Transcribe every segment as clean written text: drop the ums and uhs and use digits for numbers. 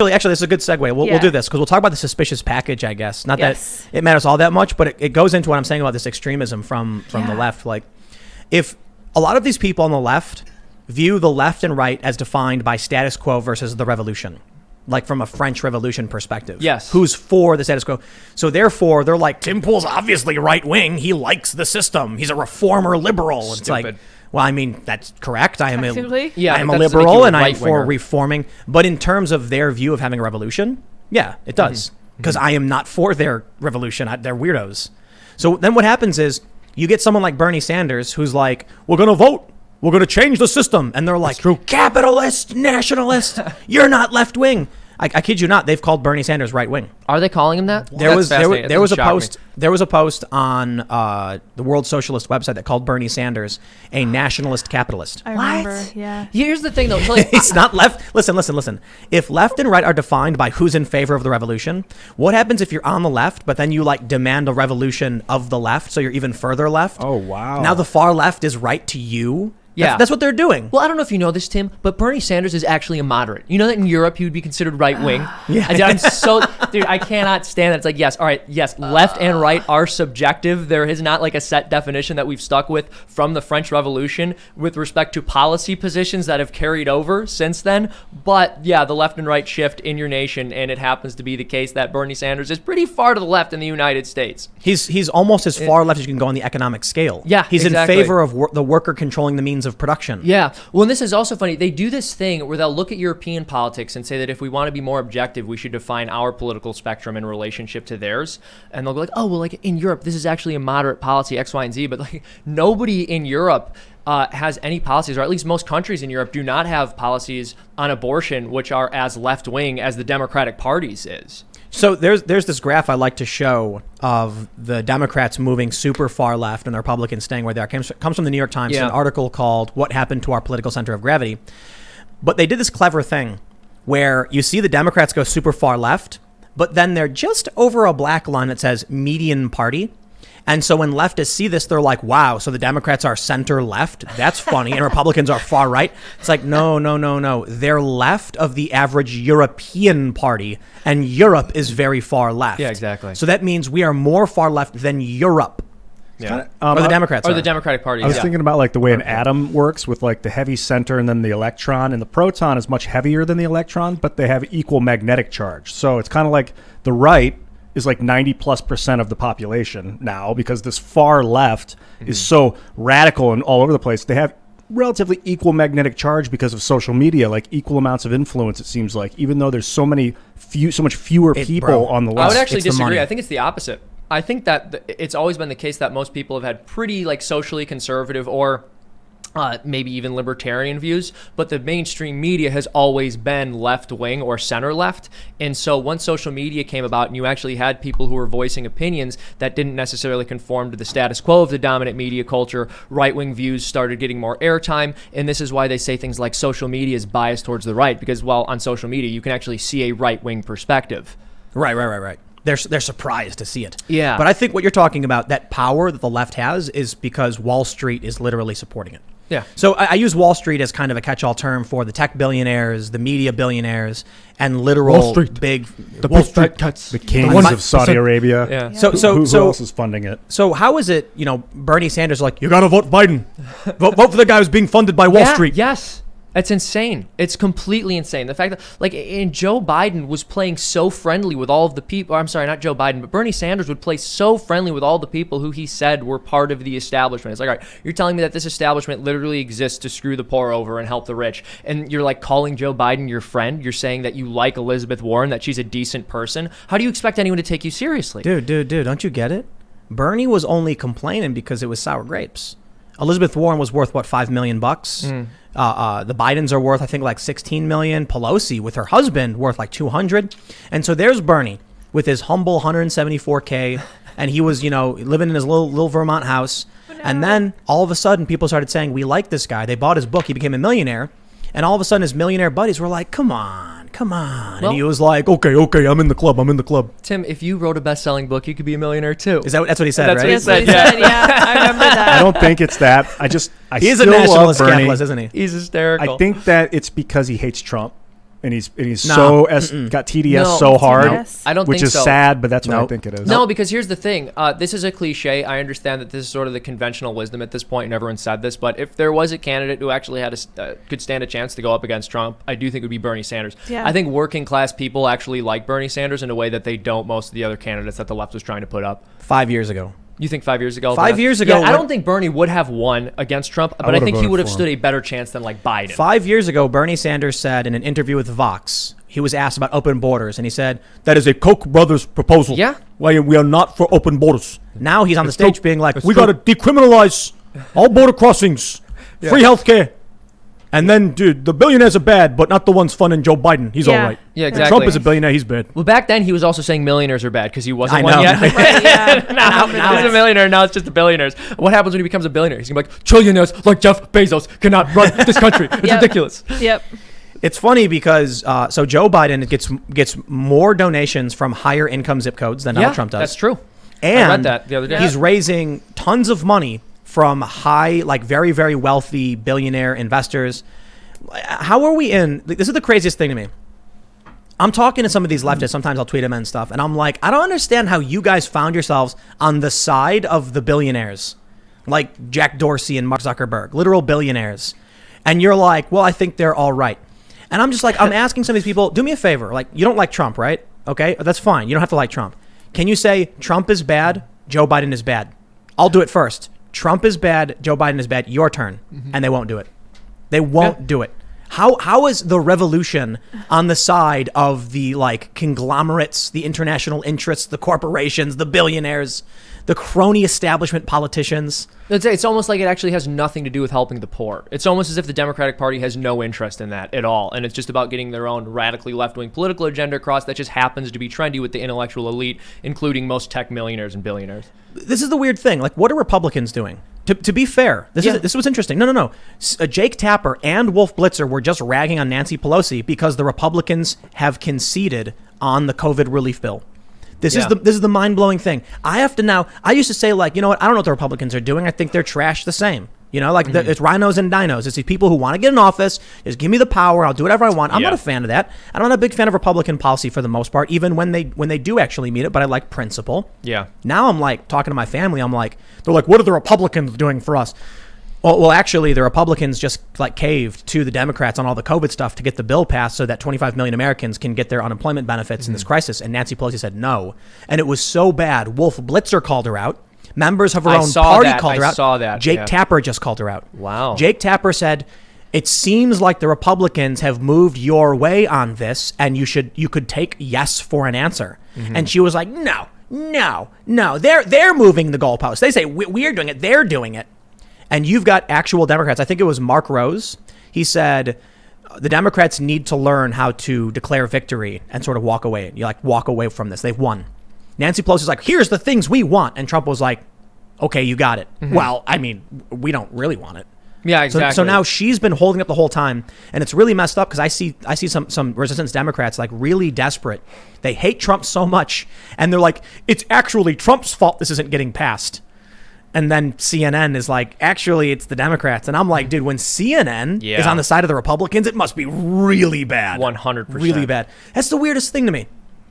Actually, this is a good segue. We'll do this because we'll talk about the suspicious package, I guess. Not that it matters all that much, but it goes into what I'm saying about this extremism from the left. Like, if a lot of these people on the left view the left and right as defined by status quo versus the revolution, like from a French Revolution perspective. Yes. Who's for the status quo? So therefore, they're like, Tim Pool's obviously right wing. He likes the system. He's a reformer liberal. It's like, well, I mean, that's correct. I am a liberal and I'm for reforming. But in terms of their view of having a revolution, yeah, it does. Because I am not for their revolution. They're weirdos. So then what happens is you get someone like Bernie Sanders who's like, we're going to vote. We're going to change the system. And they're like, capitalist, nationalist. You're not left wing. I kid you not. They've called Bernie Sanders right wing. Are they calling him that? There was a post on the World Socialist website that called Bernie Sanders a nationalist capitalist. I remember. Yeah. Here's the thing, though. So like, it's not left. Listen. If left and right are defined by who's in favor of the revolution, what happens if you're on the left, but then you like demand a revolution of the left, so you're even further left? Oh wow! Now the far left is right to you. Yeah. That's what they're doing. Well, I don't know if you know this, Tim, but Bernie Sanders is actually a moderate. You know that in Europe he would be considered right wing? Yeah. Dude, I cannot stand that. It's like, yes, left and right are subjective. There is not like a set definition that we've stuck with from the French Revolution with respect to policy positions that have carried over since then. But yeah, the left and right shift in your nation, and it happens to be the case that Bernie Sanders is pretty far to the left in the United States. He's almost as far left as you can go on the economic scale. Yeah, he's exactly. in favor of the worker controlling the means of production. Yeah. Well, and this is also funny. They do this thing where they'll look at European politics and say that if we want to be more objective, we should define our political spectrum in relationship to theirs. And they'll go like, oh, well, like in Europe, this is actually a moderate policy, X, Y, and Z. But like nobody in Europe has any policies, or at least most countries in Europe do not have policies on abortion, which are as left-wing as the Democratic Party's is. So there's this graph I like to show of the Democrats moving super far left and the Republicans staying where they are. Comes from the New York Times. It's an article called "What Happened to Our Political Center of Gravity." But they did this clever thing where you see the Democrats go super far left, but then they're just over a black line that says median party. And so when leftists see this, they're like, wow, so the Democrats are center left? That's funny. And Republicans are far right? It's like, no. They're left of the average European party, and Europe is very far left. Yeah, exactly. So that means we are more far left than Europe. Yeah. Or the Democrats Or the Democratic Party. I was thinking about like the way an atom works with like the heavy center and then the electron, and the proton is much heavier than the electron, but they have equal magnetic charge. So it's kind of like the right is like 90+% of the population now, because this far left is so radical and all over the place. They have relatively equal magnetic charge because of social media, like equal amounts of influence, it seems like, even though there's so much fewer people on the left. I would actually disagree. I think it's the opposite. I think that it's always been the case that most people have had pretty like socially conservative or maybe even libertarian views, but the mainstream media has always been left-wing or center-left. And so once social media came about and you actually had people who were voicing opinions that didn't necessarily conform to the status quo of the dominant media culture, right-wing views started getting more airtime. And this is why they say things like social media is biased towards the right, because, well, on social media, you can actually see a right-wing perspective. Right. They're surprised to see it. Yeah. But I think what you're talking about, that power that the left has, is because Wall Street is literally supporting it. Yeah. So I use Wall Street as kind of a catch-all term for the tech billionaires, the media billionaires, and literal Wall Street. Wall Street cuts. The kings of Saudi Arabia. Yeah. So who else is funding it? So how is it, Bernie Sanders like, you got to vote Biden. vote for the guy who's being funded by Wall Street. Yes. It's insane. It's completely insane. The fact that, and Joe Biden was playing so friendly with all of the people. I'm sorry, not Joe Biden, but Bernie Sanders would play so friendly with all the people who he said were part of the establishment. It's like, all right, you're telling me that this establishment literally exists to screw the poor over and help the rich, and you're like calling Joe Biden your friend. You're saying that you like Elizabeth Warren, that she's a decent person. How do you expect anyone to take you seriously? Dude, don't you get it? Bernie was only complaining because it was sour grapes. Elizabeth Warren was worth, what, $5 million? The Bidens are worth, I think, like 16 million. Pelosi, with her husband, worth like 200. And so there's Bernie with his humble 174K. And he was, living in his little Vermont house. And then all of a sudden, people started saying, we like this guy. They bought his book. He became a millionaire. And all of a sudden, his millionaire buddies were like, come on. Well, and he was like, okay, I'm in the club. Tim, if you wrote a best-selling book, you could be a millionaire too. That's what he said, That's right? What he said, yeah. I remember that. I don't think it's that. I He's still a nationalist love Bernie. capitalist, isn't he? He's hysterical. I think that it's because he hates Trump. and he's No. got TDS No. so hard, TDS. I don't which think is so. sad, but that's what I Nope. think it is. No, because here's the thing. This is a cliche. I understand that this is sort of the conventional wisdom at this point, and everyone said this. But if there was a candidate who actually had could stand a chance to go up against Trump, I do think it would be Bernie Sanders. Yeah. I think working class people actually like Bernie Sanders in a way that they don't most of the other candidates that the left was trying to put up. 5 years ago. You think 5 years ago? 5 years ago, Yeah, I when- don't think Bernie would have won against Trump, but I would've think he voted would have for stood him. a better chance than like Biden. 5 years ago, Bernie Sanders said in an interview with Vox, he was asked about open borders, and he said, "That is a Koch brothers proposal. Yeah. Why we are not for open borders." Now he's on the stage being like, It's "We got to decriminalize all border crossings, free healthcare." And then, dude, the billionaires are bad, but not the ones funding Joe Biden. He's Yeah. all right. Yeah, exactly. Trump is a billionaire. He's bad. Well, back then he was also saying millionaires are bad because he wasn't I one know. yet. Right, yeah. now he's a millionaire. Now it's just the billionaires. What happens when he becomes a billionaire? He's gonna be like, trillionaires like Jeff Bezos cannot run this country. It's Yep. ridiculous. Yep. It's funny because so Joe Biden gets more donations from higher income zip codes than Donald Trump does. That's true. And I read that the other day. he's raising tons of money from high, like very, very wealthy billionaire investors. How are we in? This is the craziest thing to me. I'm talking to some of these leftists. Sometimes I'll tweet them and stuff. And I'm like, I don't understand how you guys found yourselves on the side of the billionaires, like Jack Dorsey and Mark Zuckerberg, literal billionaires. And you're like, well, I think they're all right. And I'm just like, I'm asking some of these people, do me a favor. Like, you don't like Trump, right? Okay, that's fine. You don't have to like Trump. Can you say Trump is bad, Joe Biden is bad? I'll do it first. Trump is bad, Joe Biden is bad. Your turn. And they won't do it. They won't do it. How is the revolution on the side of the like conglomerates, the international interests, the corporations, the billionaires, the crony establishment politicians? It's almost like it actually has nothing to do with helping the poor. It's almost as if the Democratic Party has no interest in that at all. And it's just about getting their own radically left-wing political agenda across that just happens to be trendy with the intellectual elite, including most tech millionaires and billionaires. This is the weird thing. Like, what are Republicans doing? To be fair, this was interesting. No. Jake Tapper and Wolf Blitzer were just ragging on Nancy Pelosi because the Republicans have conceded on the COVID relief bill. This is the mind-blowing thing. I used to say, like, you know what? I don't know what the Republicans are doing. I think they're trash the same. You know, like it's rhinos and dinos. It's these people who want to get in office. Just give me the power. I'll do whatever I want. I'm not a fan of that. I'm not a big fan of Republican policy for the most part, even when they do actually meet it. But I like principle. Yeah. Now I'm like talking to my family. I'm like, they're like, what are the Republicans doing for us? Well, actually, the Republicans just like caved to the Democrats on all the COVID stuff to get the bill passed so that 25 million Americans can get their unemployment benefits in this crisis. And Nancy Pelosi said no. And it was so bad. Wolf Blitzer called her out. Members of her own party called her out. I saw that. Jake Tapper just called her out. Wow. Jake Tapper said, it seems like the Republicans have moved your way on this, and you could take yes for an answer. And she was like, no. They're moving the goalposts. They say we're doing it. They're doing it. And you've got actual Democrats. I think it was Mark Rose. He said the Democrats need to learn how to declare victory and sort of walk away. You like walk away from this. They've won. Nancy Pelosi's like, here's the things we want. And Trump was like, okay, you got it. Well, I mean, we don't really want it. Yeah, exactly. So now she's been holding up the whole time, and it's really messed up because I see some resistance Democrats like really desperate. They hate Trump so much, and they're like, it's actually Trump's fault this isn't getting passed. And then CNN is like, actually, it's the Democrats. And I'm like, dude, when CNN is on the side of the Republicans, it must be really bad. 100%. Really bad. That's the weirdest thing to me.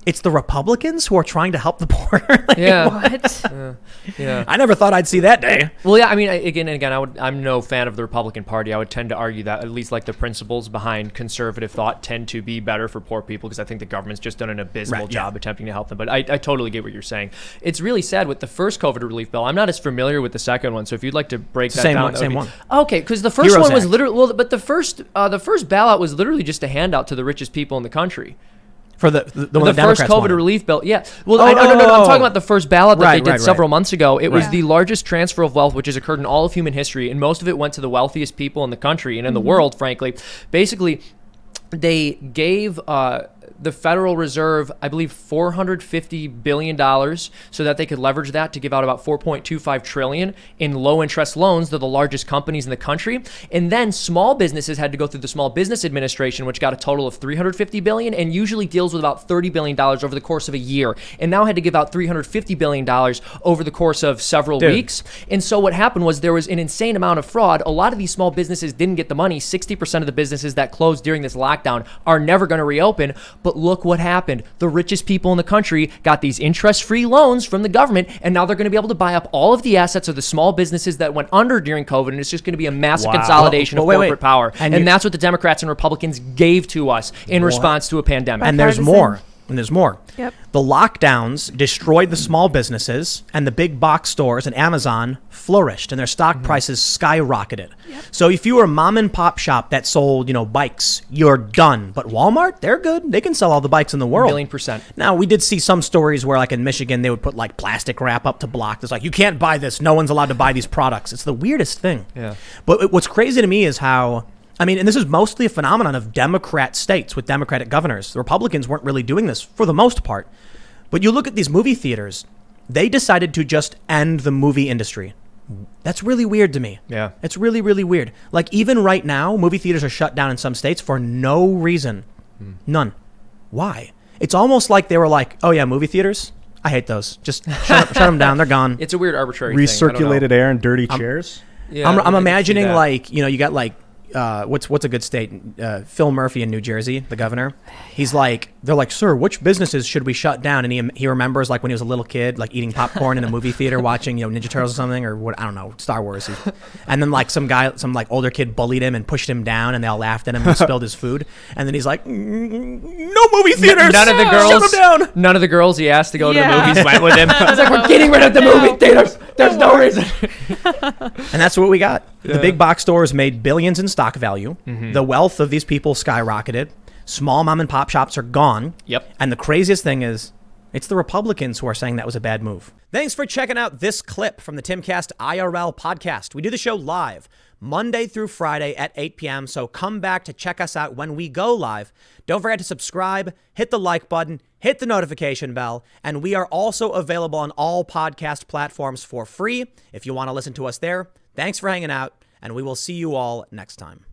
It's the Republicans who are trying to help the poor. Like, Yeah. What? Yeah. I never thought I'd see that day. Well, yeah, I mean, again, I'm no fan of the Republican Party. I would tend to argue that at least like the principles behind conservative thought tend to be better for poor people because I think the government's just done an abysmal job attempting to help them. But I totally get what you're saying. It's really sad with the first COVID relief bill. I'm not as familiar with the second one, so if you'd like to break that down. Same one. Okay, because the first Heroes one was Act. literally, but the first ballot was literally just a handout to the richest people in the country. For the one The the first Democrats COVID wanted. relief bill, yeah. Well, Oh, I'm oh. talking about the first ballot that they Right, did right. several months ago. It was Yeah. the largest transfer of wealth which has occurred in all of human history, and most of it went to the wealthiest people in the country and in the world, frankly. Basically, they gave the Federal Reserve, I believe, $450 billion so that they could leverage that to give out about $4.25 trillion in low interest loans to the largest companies in the country. And then small businesses had to go through the Small Business Administration, which got a total of $350 billion and usually deals with about $30 billion over the course of a year. And now had to give out $350 billion over the course of several weeks. And so what happened was there was an insane amount of fraud. A lot of these small businesses didn't get the money. 60% of the businesses that closed during this lockdown are never going to reopen. But look what happened. The richest people in the country got these interest-free loans from the government, and now they're going to be able to buy up all of the assets of the small businesses that went under during COVID, and it's just going to be a massive consolidation of corporate power. And that's what the Democrats and Republicans gave to us in response to a pandemic. And there's more. And there's more. Yep. The lockdowns destroyed the small businesses, and the big box stores and Amazon flourished, and their stock prices skyrocketed. Yep. So if you were a mom and pop shop that sold, bikes, you're done. But Walmart, they're good. They can sell all the bikes in the world. 1,000,000%. Now, we did see some stories where, like in Michigan, they would put like plastic wrap up to block this. Like, you can't buy this. No one's allowed to buy these products. It's the weirdest thing. Yeah. But what's crazy to me is how... and this is mostly a phenomenon of Democrat states with Democratic governors. The Republicans weren't really doing this for the most part. But you look at these movie theaters, they decided to just end the movie industry. That's really weird to me. Yeah. It's really, really weird. Like, even right now, movie theaters are shut down in some states for no reason. None. Why? It's almost like they were like, oh yeah, movie theaters? I hate those. Just shut them down. They're gone. It's a weird arbitrary thing. Recirculated air and dirty chairs? Yeah, I'm imagining like, you got like, what's a good state? Phil Murphy in New Jersey, the governor. He's like, they're like, sir, which businesses should we shut down? And he remembers like when he was a little kid, like eating popcorn in a movie theater, watching Ninja Turtles or something, or what, I don't know, Star Wars. And then like some older kid bullied him and pushed him down, and they all laughed at him and spilled his food. And then he's like, no movie theaters. None of the girls. Shut them down. None of the girls he asked to go to the movies went with him. He's like, we're getting rid of the movie theaters. There's no reason. And that's what we got. Yeah. The big box stores made billions in stock value. Mm-hmm. The wealth of these people skyrocketed. Small mom and pop shops are gone. Yep. And the craziest thing is, it's the Republicans who are saying that was a bad move. Thanks for checking out this clip from the Timcast IRL podcast. We do the show live Monday through Friday at 8 p.m. So come back to check us out when we go live. Don't forget to subscribe, hit the like button, hit the notification bell, and we are also available on all podcast platforms for free if you want to listen to us there. Thanks for hanging out, and we will see you all next time.